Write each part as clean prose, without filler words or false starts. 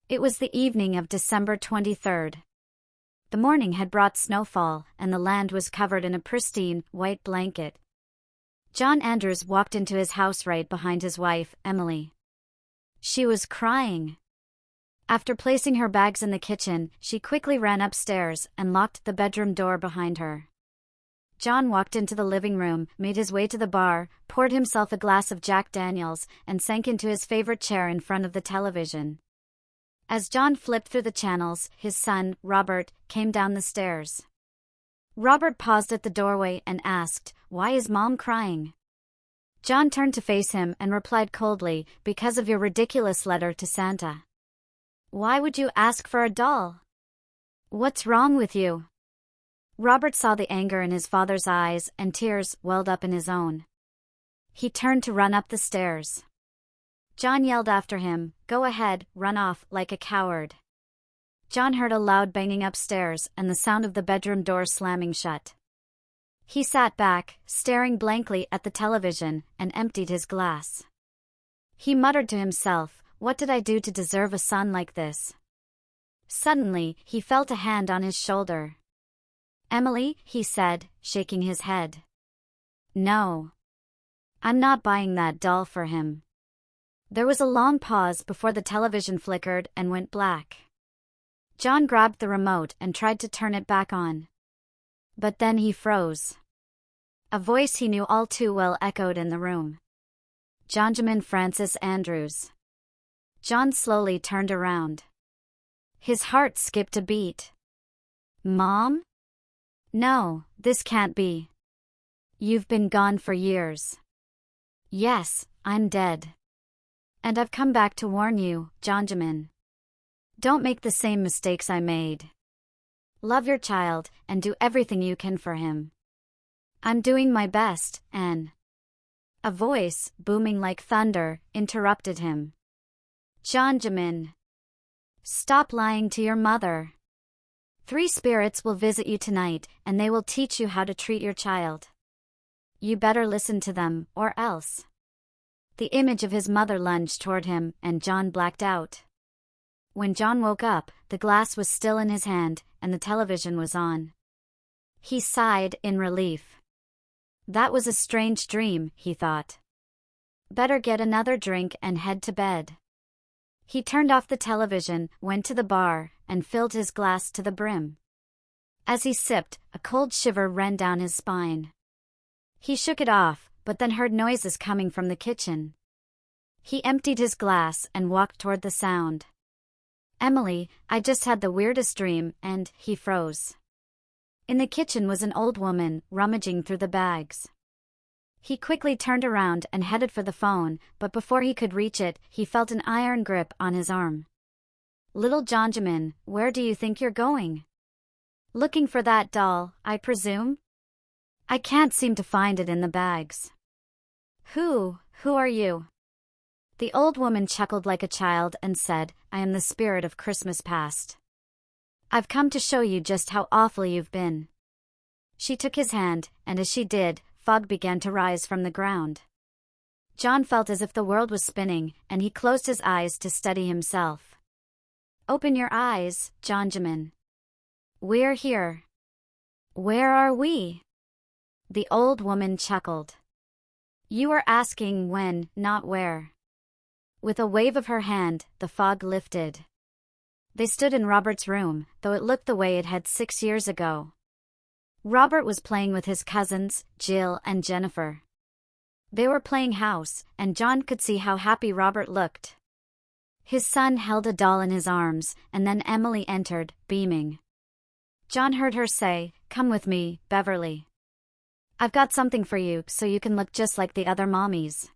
It was the evening of December 23rd. The morning had brought snowfall, and the land was covered in a pristine, white blanket. John Andrews walked into his house right behind his wife, Emily. She was crying. After placing her bags in the kitchen, she quickly ran upstairs and locked the bedroom door behind her. John walked into the living room, made his way to the bar, poured himself a glass of Jack Daniels, and sank into his favorite chair in front of the television. As John flipped through the channels, his son, Robert, came down the stairs. Robert paused at the doorway and asked, "Why is Mom crying?" John turned to face him and replied coldly, "Because of your ridiculous letter to Santa." "Why would you ask for a doll? What's wrong with you?" Robert saw the anger in his father's eyes, and tears welled up in his own. He turned to run up the stairs. John yelled after him, "Go ahead, run off, like a coward." John heard a loud banging upstairs and the sound of the bedroom door slamming shut. He sat back, staring blankly at the television, and emptied his glass. He muttered to himself, "What did I do to deserve a son like this?" Suddenly, he felt a hand on his shoulder. "Emily," he said, shaking his head. "No. I'm not buying that doll for him." There was a long pause before the television flickered and went black. John grabbed the remote and tried to turn it back on. But then he froze. A voice he knew all too well echoed in the room. "Jonjamin Francis Andrews." John slowly turned around. His heart skipped a beat. "Mom? No, this can't be. You've been gone for years." "Yes, I'm dead. And I've come back to warn you, Jonjamin. Don't make the same mistakes I made. Love your child, and do everything you can for him." "I'm doing my best, Anne." A voice, booming like thunder, interrupted him. "Jonjamin, stop lying to your mother. 3 spirits will visit you tonight, and they will teach you how to treat your child. You better listen to them, or else." The image of his mother lunged toward him, and John blacked out. When John woke up, the glass was still in his hand, and the television was on. He sighed in relief. That was a strange dream, he thought. Better get another drink and head to bed. He turned off the television, went to the bar, and filled his glass to the brim. As he sipped, a cold shiver ran down his spine. He shook it off, but then heard noises coming from the kitchen. He emptied his glass and walked toward the sound. "Emily, I just had the weirdest dream," and he froze. In the kitchen was an old woman, rummaging through the bags. He quickly turned around and headed for the phone, but before he could reach it, he felt an iron grip on his arm. "Little Jonjamin, where do you think you're going? Looking for that doll, I presume? I can't seem to find it in the bags." Who are you?" The old woman chuckled like a child and said, "I am the spirit of Christmas past. I've come to show you just how awful you've been." She took his hand, and as she did, fog began to rise from the ground. John felt as if the world was spinning, and he closed his eyes to steady himself. "Open your eyes, Jonjamin. We're here." "Where are we?" The old woman chuckled. "You are asking when, not where." With a wave of her hand, the fog lifted. They stood in Robert's room, though it looked the way it had 6 years ago. Robert was playing with his cousins, Jill and Jennifer. They were playing house, and John could see how happy Robert looked. His son held a doll in his arms, and then Emily entered, beaming. John heard her say, "Come with me, Beverly. I've got something for you so you can look just like the other mommies."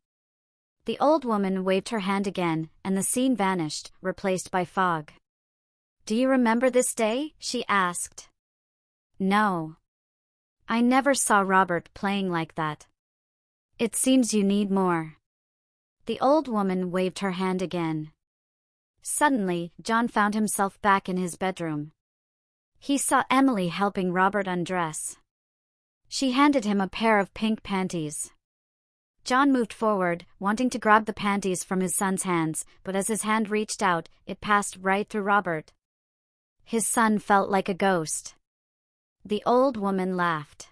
The old woman waved her hand again, and the scene vanished, replaced by fog. "Do you remember this day?" she asked. "No. I never saw Robert playing like that. It seems you need more." The old woman waved her hand again. Suddenly, John found himself back in his bedroom. He saw Emily helping Robert undress. She handed him a pair of pink panties. Jon moved forward, wanting to grab the panties from his son's hands, but as his hand reached out, it passed right through Robert. His son felt like a ghost. The old woman laughed.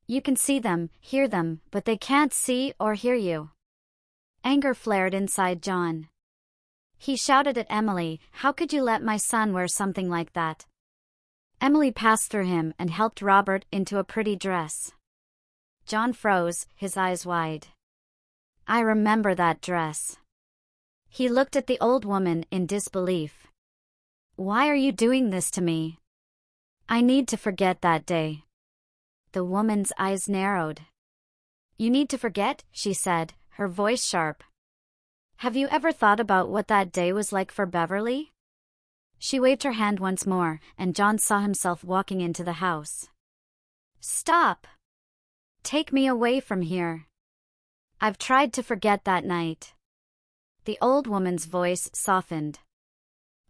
You can see them, hear them, but they can't see or hear you. Anger flared inside Jon. He shouted at Emily, "How could you let my son wear something like that?" Emily passed through him and helped Robert into a pretty dress. Jon froze, his eyes wide. I remember that dress. He looked at the old woman in disbelief. Why are you doing this to me? I need to forget that day. The woman's eyes narrowed. You need to forget, she said, her voice sharp. Have you ever thought about what that day was like for Beverly? She waved her hand once more, and Jon saw himself walking into the house. Stop! Take me away from here. I've tried to forget that night. The old woman's voice softened.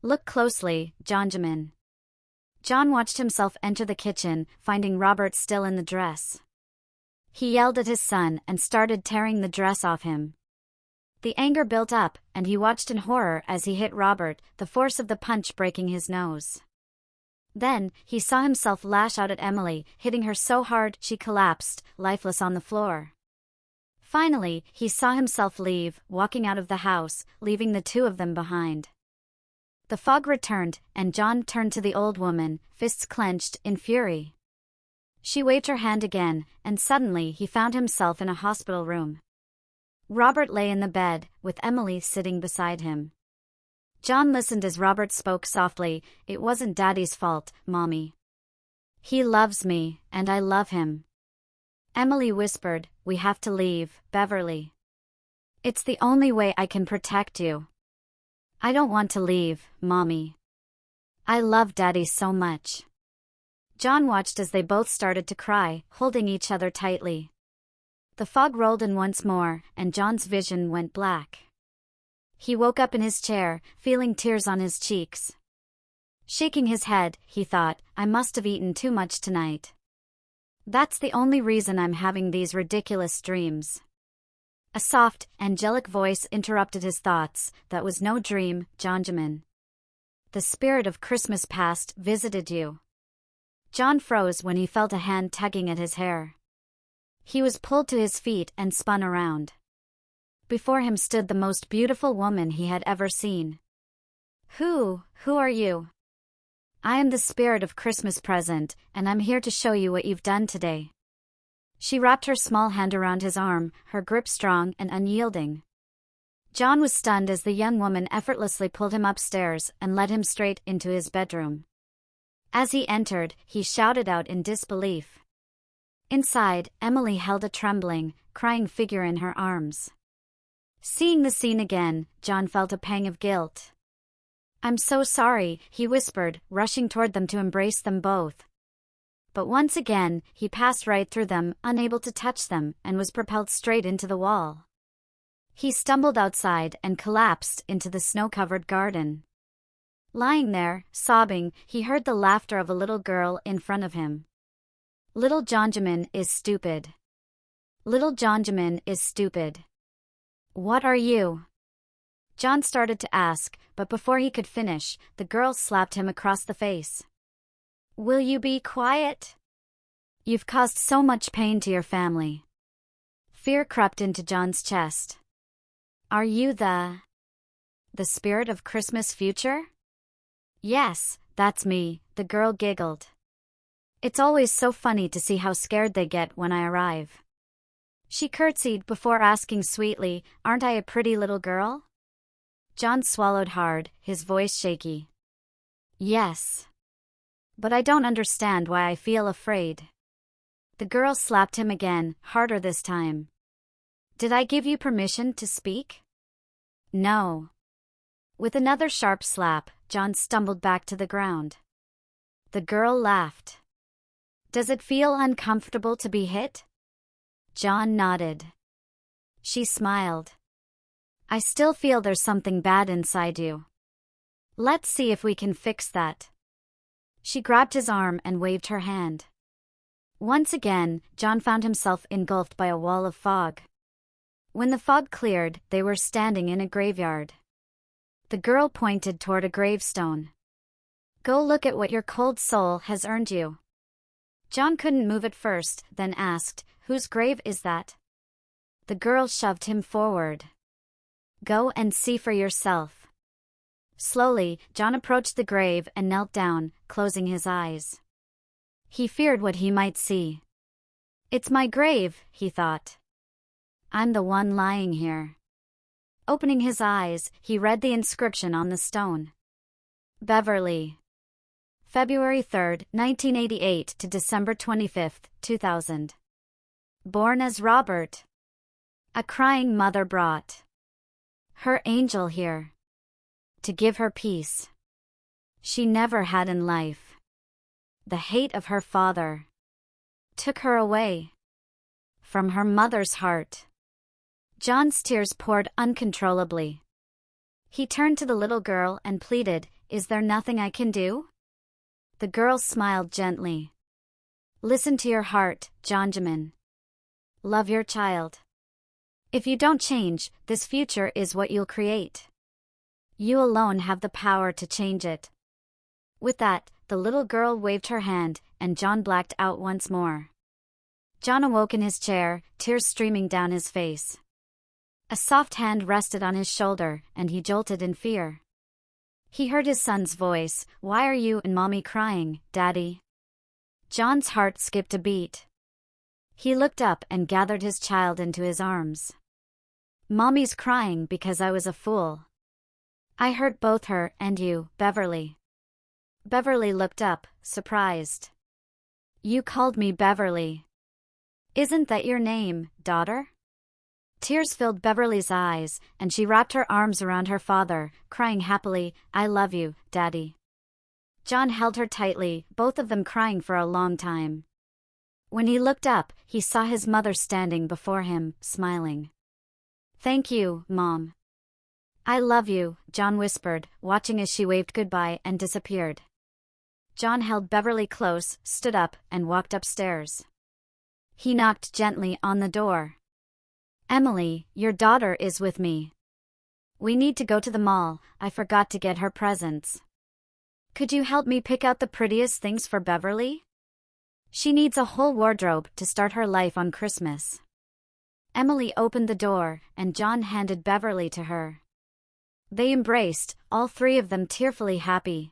Look closely, Jonjamin. Jon watched himself enter the kitchen, finding Robert still in the dress. He yelled at his son and started tearing the dress off him. The anger built up, and he watched in horror as he hit Robert, the force of the punch breaking his nose. Then, he saw himself lash out at Emily, hitting her so hard she collapsed, lifeless on the floor. Finally, he saw himself leave, walking out of the house, leaving the two of them behind. The fog returned, and Jon turned to the old woman, fists clenched, in fury. She waved her hand again, and suddenly he found himself in a hospital room. Robert lay in the bed, with Emily sitting beside him. Jon listened as Robert spoke softly, It wasn't Daddy's fault, Mommy. He loves me, and I love him. Emily whispered, We have to leave, Beverly. It's the only way I can protect you. I don't want to leave, Mommy. I love Daddy so much. Jon watched as they both started to cry, holding each other tightly. The fog rolled in once more, and Jon's vision went black. He woke up in his chair, feeling tears on his cheeks. Shaking his head, he thought, I must have eaten too much tonight. That's the only reason I'm having these ridiculous dreams. A soft, angelic voice interrupted his thoughts. That was no dream, Jonjamin. The spirit of Christmas past visited you. Jon froze when he felt a hand tugging at his hair. He was pulled to his feet and spun around. Before him stood the most beautiful woman he had ever seen. Who are you? I am the spirit of Christmas present, and I'm here to show you what you've done today. She wrapped her small hand around his arm, her grip strong and unyielding. Jon was stunned as the young woman effortlessly pulled him upstairs and led him straight into his bedroom. As he entered, he shouted out in disbelief. Inside, Emily held a trembling, crying figure in her arms. Seeing the scene again, Jon felt a pang of guilt. I'm so sorry, he whispered, rushing toward them to embrace them both. But once again, he passed right through them, unable to touch them, and was propelled straight into the wall. He stumbled outside and collapsed into the snow-covered garden. Lying there, sobbing, he heard the laughter of a little girl in front of him. Little Jonjamin is stupid. Little Jonjamin is stupid. What are you? Jon started to ask, but before he could finish, the girl slapped him across the face. Will you be quiet? You've caused so much pain to your family. Fear crept into Jon's chest. Are you the spirit of Christmas future? Yes, that's me, the girl giggled. It's always so funny to see how scared they get when I arrive. She curtsied before asking sweetly, Aren't I a pretty little girl? Jon swallowed hard, his voice shaky. Yes. But I don't understand why I feel afraid. The girl slapped him again, harder this time. Did I give you permission to speak? No. With another sharp slap, Jon stumbled back to the ground. The girl laughed. Does it feel uncomfortable to be hit? Jon nodded. She smiled. I still feel there's something bad inside you. Let's see if we can fix that. She grabbed his arm and waved her hand. Once again, Jon found himself engulfed by a wall of fog. When the fog cleared, they were standing in a graveyard. The girl pointed toward a gravestone. "Go look at what your cold soul has earned you." Jon couldn't move at first, then asked, "Whose grave is that?" The girl shoved him forward. "Go and see for yourself." Slowly, Jon approached the grave and knelt down, closing his eyes. He feared what he might see. "It's my grave," he thought. "I'm the one lying here." Opening his eyes, he read the inscription on the stone. Beverly. February 3, 1988 to December 25, 2000. Born as Robert. A crying mother brought her angel here to give her peace she never had in life. The hate of her father took her away from her mother's heart. Jon's tears poured uncontrollably. He turned to the little girl and pleaded, "Is there nothing I can do?" The girl smiled gently. "Listen to your heart, Jonjamin. Love your child. If you don't change, this future is what you'll create. You alone have the power to change it." With that, the little girl waved her hand, and Jon blacked out once more. Jon awoke in his chair, tears streaming down his face. A soft hand rested on his shoulder, and he jolted in fear. He heard his son's voice, "Why are you and Mommy crying, Daddy?" Jon's heart skipped a beat. He looked up and gathered his child into his arms. "Mommy's crying because I was a fool. I hurt both her and you, Beverly." Beverly looked up, surprised. "You called me Beverly. Isn't that your name, daughter?" Tears filled Beverly's eyes, and she wrapped her arms around her father, crying happily, "I love you, Daddy." Jon held her tightly, both of them crying for a long time. When he looked up, he saw his mother standing before him, smiling. "Thank you, Mom." "I love you," Jon whispered, watching as she waved goodbye and disappeared. Jon held Beverly close, stood up, and walked upstairs. He knocked gently on the door. "Emily, your daughter is with me. We need to go to the mall. I forgot to get her presents. Could you help me pick out the prettiest things for Beverly? She needs a whole wardrobe to start her life on Christmas." Emily opened the door, and Jon handed Beverly to her. They embraced, all three of them tearfully happy.